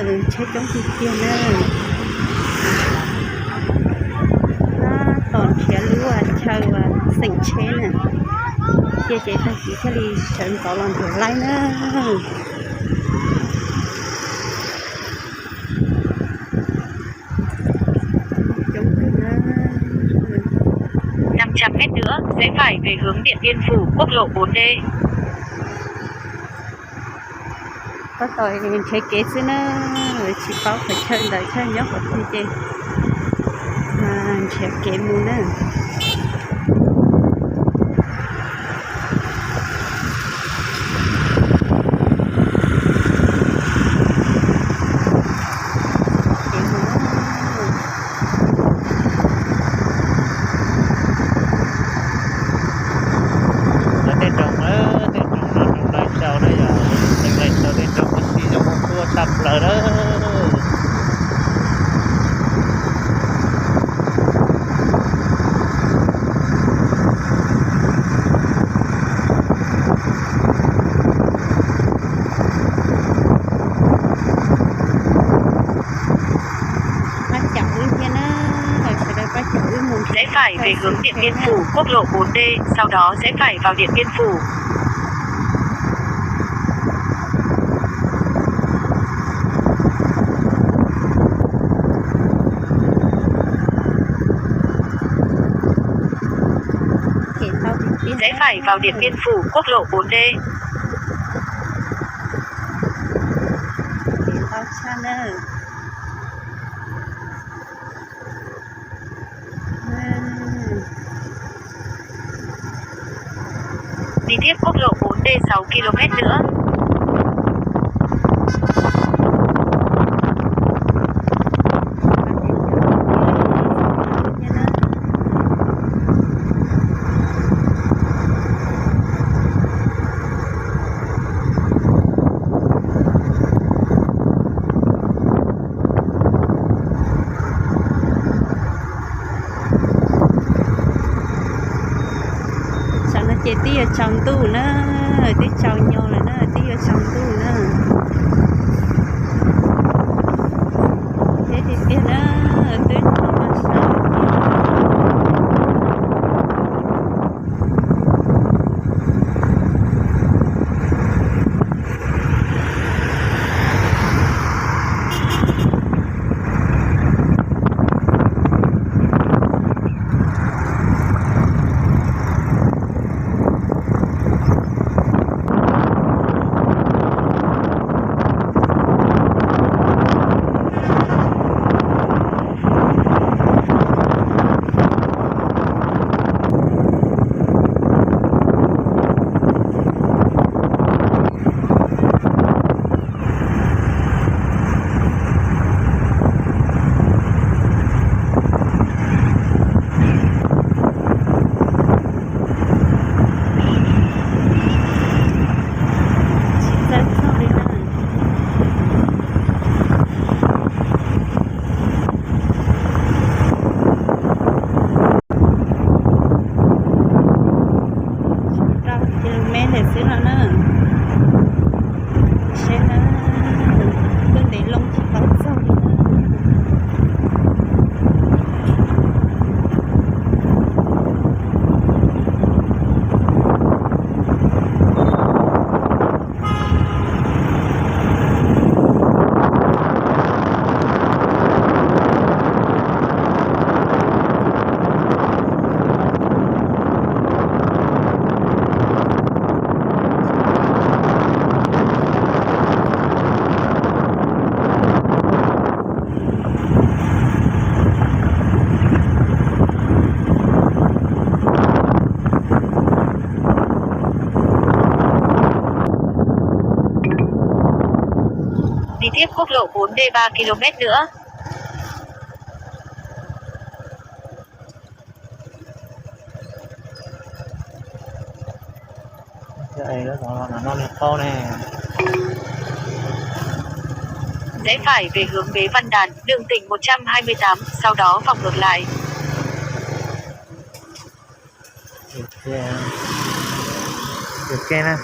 chế chống gì kia nữa nó còn chế lúa chờ và sinh chế nè chế chế ta chỉ có đi trận có làm việc lại nữa 500 mét nữa, rẽ phải về hướng Điện Biên Phủ, quốc lộ 4D. Có tội chế kế xứ nó chỉ có phải chơi đời chơi nhóc của chị chị chế kế mù nữa tập lại đó rẽ phải về hướng Điện Biên Phủ, quốc lộ 4D, sau đó rẽ phải vào Điện Biên Phủ. Rẽ phải vào Điện Biên Phủ, quốc lộ 4D. Đi tiếp quốc lộ 4D 6 km nữa. chị tí ở trong tủ nữa tí trong nhau là nó tí ở trong tủ nữa thế thì kia nó tí nó mà sao Đi tiếp quốc lộ 4D 3 km nữa. Đây đó là non to nè. Rẽ phải về hướng Bế Văn Đàn, đường tỉnh 128, sau đó vòng ngược lại. Được nè.